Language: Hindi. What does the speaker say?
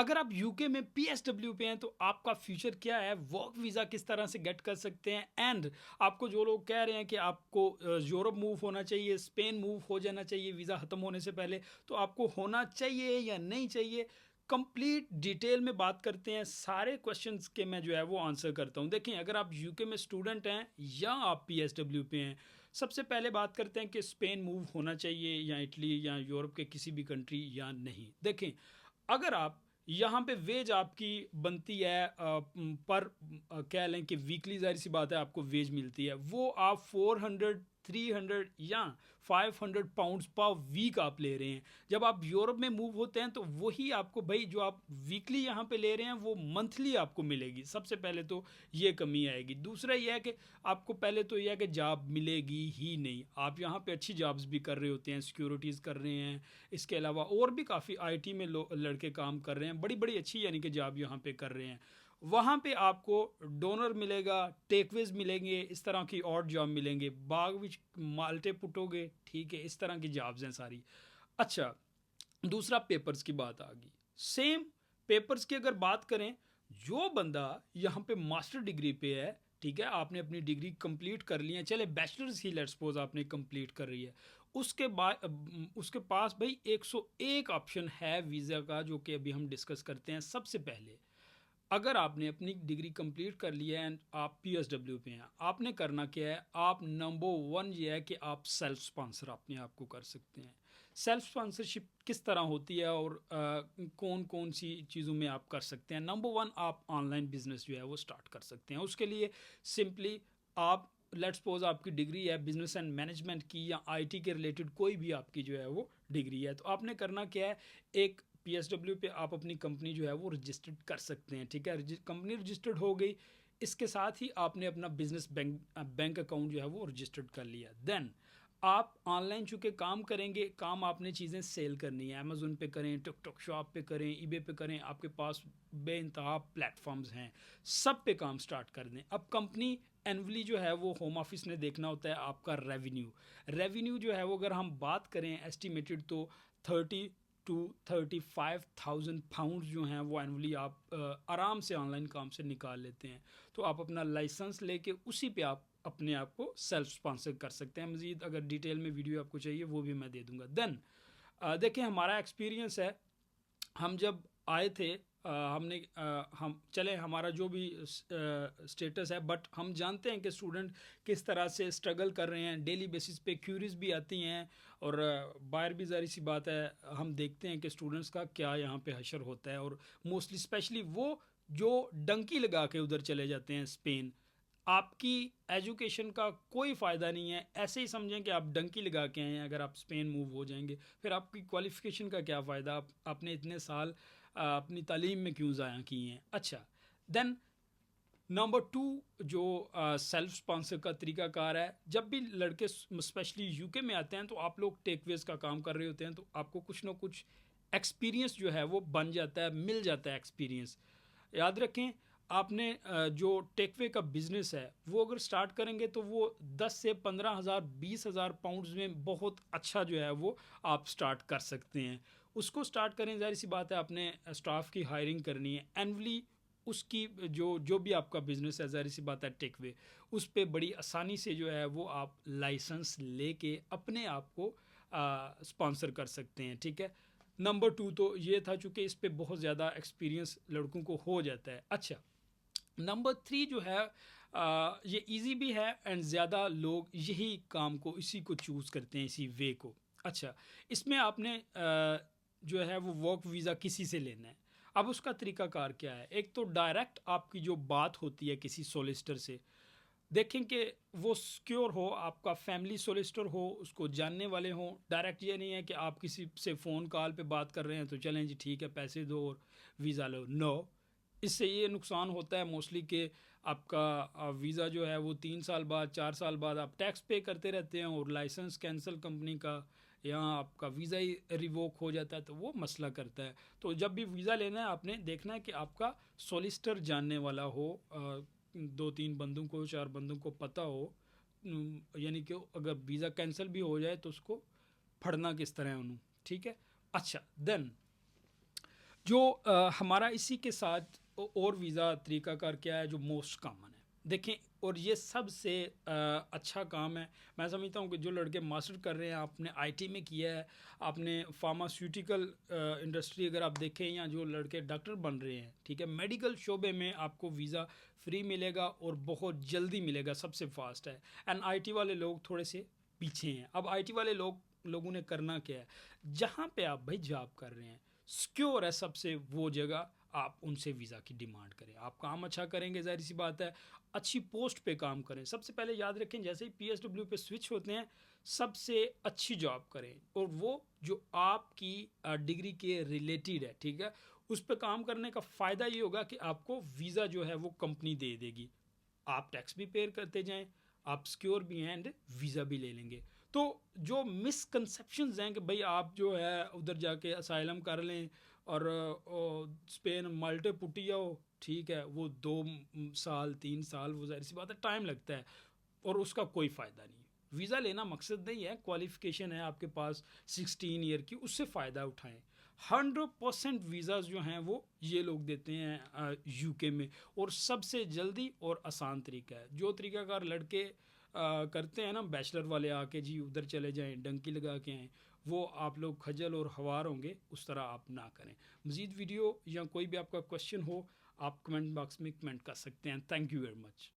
अगर आप यूके में पीएसडब्ल्यू पे हैं तो आपका फ्यूचर क्या है, वर्क वीज़ा किस तरह से गेट कर सकते हैं, एंड आपको जो लोग कह रहे हैं कि आपको यूरोप मूव होना चाहिए, स्पेन मूव हो जाना चाहिए वीज़ा ख़त्म होने से पहले, तो आपको होना चाहिए या नहीं चाहिए, कंप्लीट डिटेल में बात करते हैं। सारे क्वेश्चंस के मैं जो है वो आंसर करता हूँ। देखिए, अगर आप यूके में स्टूडेंट हैं या आप पीएसडब्ल्यू पे हैं, सबसे पहले बात करते हैं कि स्पेन मूव होना चाहिए या इटली या यूरोप के किसी भी कंट्री या नहीं। देखें, अगर आप यहाँ पे वेज आपकी बनती है पर कह लें कि वीकली, जाहिर सी बात है आपको वेज मिलती है, वो आप 400 300 या 500 पाउंड्स पर वीक आप ले रहे हैं। जब आप यूरोप में मूव होते हैं तो वही आपको भाई जो आप वीकली यहाँ पे ले रहे हैं वो मंथली आपको मिलेगी। सबसे पहले तो ये कमी आएगी। दूसरा ये है कि आपको पहले तो यह है कि जॉब मिलेगी ही नहीं। आप यहाँ पे अच्छी जॉब्स भी कर रहे होते हैं, सिक्योरिटीज़ कर रहे हैं, इसके अलावा और भी काफ़ी आईटी में लड़के काम कर रहे हैं, बड़ी बड़ी अच्छी यानी कि जॉब यहाँ पे कर रहे हैं। वहाँ पे आपको डोनर मिलेगा, टेकवेज मिलेंगे, इस तरह की और जॉब मिलेंगे, बाग विच माल्टे पुटोगे, ठीक है, इस तरह की जॉब्स हैं सारी। अच्छा, दूसरा पेपर्स की बात आ गई। सेम पेपर्स की अगर बात करें, जो बंदा यहाँ पे मास्टर डिग्री पे है, ठीक है, आपने अपनी डिग्री कंप्लीट कर ली है, चले बैचलर्स ही लेट्स सपोज आपने कंप्लीट कर रही है, उसके बाद उसके पास भाई 101 ऑप्शन है वीज़ा का, जो कि अभी हम डिस्कस करते हैं। सबसे पहले, अगर आपने अपनी डिग्री कंप्लीट कर ली है एंड आप पीएसडब्ल्यू पे हैं, आपने करना क्या है, आप नंबर वन ये है कि आप सेल्फ स्पॉन्सर अपने आप को कर सकते हैं। सेल्फ स्पॉन्सरशिप किस तरह होती है और कौन कौन सी चीज़ों में आप कर सकते हैं। नंबर वन, आप ऑनलाइन बिजनेस जो है वो स्टार्ट कर सकते हैं। उसके लिए सिंपली आप, लेट्स सपोज आपकी डिग्री है बिजनेस एंड मैनेजमेंट की या आईटी के रिलेटेड कोई भी आपकी जो है वो डिग्री है, तो आपने करना क्या है, एक पीएसडब्ल्यू पे आप अपनी कंपनी जो है वो रजिस्टर्ड कर सकते हैं। ठीक है, कंपनी रजिस्टर्ड हो गई, इसके साथ ही आपने अपना बिजनेस बैंक अकाउंट जो है वो रजिस्टर्ड कर लिया। देन आप ऑनलाइन चूँकि काम करेंगे, काम आपने चीज़ें सेल करनी है, अमेज़ोन पे करें, टिकटॉक शॉप पे करें, ईबे पे करें, आपके पास बेइंतहा प्लेटफॉर्म्स हैं, सब पे काम स्टार्ट कर दें। अब कंपनी एनुअली जो है वो होम ऑफिस ने देखना होता है आपका रेवेन्यू जो है वो अगर हम बात करें एस्टिमेटेड, तो 30 to 35,000 पाउंड जो हैं वो एनुअली आप आराम से ऑनलाइन काम से निकाल लेते हैं। तो आप अपना लाइसेंस लेके उसी पे आप अपने आप को सेल्फ स्पॉन्सर कर सकते हैं। मज़ीद अगर डिटेल में वीडियो आपको चाहिए वो भी मैं दे दूंगा। देन देखें, हमारा एक्सपीरियंस है, हम जब आए थे, हम चले, हमारा जो भी स्टेटस है, बट हम जानते हैं कि स्टूडेंट किस तरह से स्ट्रगल कर रहे हैं, डेली बेसिस पे क्यूरीज भी आती हैं, और बाहर भी ज़ाहिर सी बात है हम देखते हैं कि स्टूडेंट्स का क्या यहाँ पे हशर होता है, और मोस्टली स्पेशली वो जो डंकी लगा के उधर चले जाते हैं स्पेन। आपकी एजुकेशन का कोई फ़ायदा नहीं है, ऐसे ही समझें कि आप डंकी लगा के आए हैं। अगर आप स्पेन मूव हो जाएंगे, फिर आपकी क्वालिफ़िकेशन का क्या फ़ायदा, आपने इतने साल अपनी तालीम में क्यों ज़ाया किए हैं। अच्छा, देन नंबर टू, जो सेल्फ स्पॉन्सर का तरीकाकार है, जब भी लड़के स्पेशली यूके में आते हैं तो आप लोग टेकवेज का काम कर रहे होते हैं, तो आपको कुछ ना कुछ एक्सपीरियंस जो है वो बन जाता है, मिल जाता है एक्सपीरियंस। याद रखें, आपने जो टेकवे का बिज़नेस है वो अगर स्टार्ट करेंगे तो वो 10 से 15,000 20,000 पाउंड्स में बहुत अच्छा जो है वो आप स्टार्ट कर सकते हैं। उसको स्टार्ट करें, जाहिर सी बात है आपने स्टाफ की हायरिंग करनी है एनुअली, उसकी जो जो भी आपका बिज़नेस है, ज़ाहिर सी बात है टेकवे, उस पर बड़ी आसानी से जो है वो आप लाइसेंस लेके अपने आप को स्पॉन्सर कर सकते हैं। ठीक है, नंबर टू तो ये था, चूँकि इस पर बहुत ज़्यादा एक्सपीरियंस लड़कों को हो जाता है। अच्छा, नंबर थ्री जो है, ये इजी भी है एंड ज़्यादा लोग यही काम को, इसी को चूज़ करते हैं, इसी वे को। अच्छा, इसमें आपने जो है वो वर्क वीज़ा किसी से लेना है। अब उसका तरीकाकार क्या है, एक तो डायरेक्ट आपकी जो बात होती है किसी सोलिसिटर से, देखें कि वो सिक्योर हो, आपका फैमिली सोलिसिटर हो, उसको जानने वाले हों। डायरेक्ट ये नहीं है कि आप किसी से फ़ोन कॉल पे बात कर रहे हैं तो चलें जी ठीक है पैसे दो और वीज़ा लो। नो, इससे ये नुकसान होता है मोस्टली कि आपका वीज़ा जो है वो 3 साल बाद 4 साल बाद आप टैक्स पे करते रहते हैं, और लाइसेंस कैंसिल कंपनी का, या आपका वीज़ा ही रिवोक हो जाता है, तो वो मसला करता है। तो जब भी वीज़ा लेना है आपने देखना है कि आपका सोलिसिटर जानने वाला हो, 2-3 बंदों को, 4 बंदों को पता हो, यानी कि अगर वीज़ा कैंसिल भी हो जाए तो उसको फड़ना किस तरह है उन्होंने। ठीक है। अच्छा, देन जो हमारा इसी के साथ और वीज़ा तरीकाकार क्या है जो मोस्ट कॉमन है, देखें। और ये सबसे अच्छा काम है। मैं समझता हूँ कि जो लड़के मास्टर कर रहे हैं, आपने आईटी में किया है, आपने फार्मास्यूटिकल इंडस्ट्री अगर आप देखें, या जो लड़के डॉक्टर बन रहे हैं, ठीक है, मेडिकल शोबे में आपको वीज़ा फ्री मिलेगा और बहुत जल्दी मिलेगा, सबसे फास्ट है। एंड आईटी वाले लोग थोड़े से पीछे हैं। अब आईटी वाले लोगों ने करना क्या है, जहाँ पे आप भाई जॉब कर रहे हैं, सिक्योर है सबसे वो जगह, आप उनसे वीज़ा की डिमांड करें। आप काम अच्छा करेंगे, जाहिर सी बात है, अच्छी पोस्ट पे काम करें। सबसे पहले याद रखें, जैसे ही पीएसडब्ल्यू पे स्विच होते हैं, सबसे अच्छी जॉब करें, और वो जो आपकी डिग्री के रिलेटेड है, ठीक है। उस पर काम करने का फ़ायदा ये होगा कि आपको वीज़ा जो है वो कंपनी दे देगी, आप टैक्स भी पेयर करते जाएं, आप सिक्योर भी हैं, एंड वीज़ा भी ले लेंगे। तो जो मिसकंसेप्शंस हैं कि भाई आप जो है उधर जाके असाइलम कर लें और स्पेन माल्टे पुट्टी जाओ, ठीक है, वो 2 साल 3 साल, वो जाहिर सी बात है टाइम लगता है, और उसका कोई फ़ायदा नहीं। वीज़ा लेना मकसद नहीं है, क्वालिफिकेशन है आपके पास 16 ईयर की, उससे फ़ायदा उठाएं। 100% वीज़ाज जो हैं वो ये लोग देते हैं यूके में, और सबसे जल्दी और आसान तरीका है। जो तरीकाकार लड़के करते हैं ना, बैचलर वाले आके जी उधर चले जाएं, डंकी लगा के आएँ, वो आप लोग खजल और हवार होंगे, उस तरह आप ना करें। मज़ीद वीडियो या कोई भी आपका क्वेश्चन हो, आप कमेंट बॉक्स में कमेंट कर सकते हैं। Thank you very much.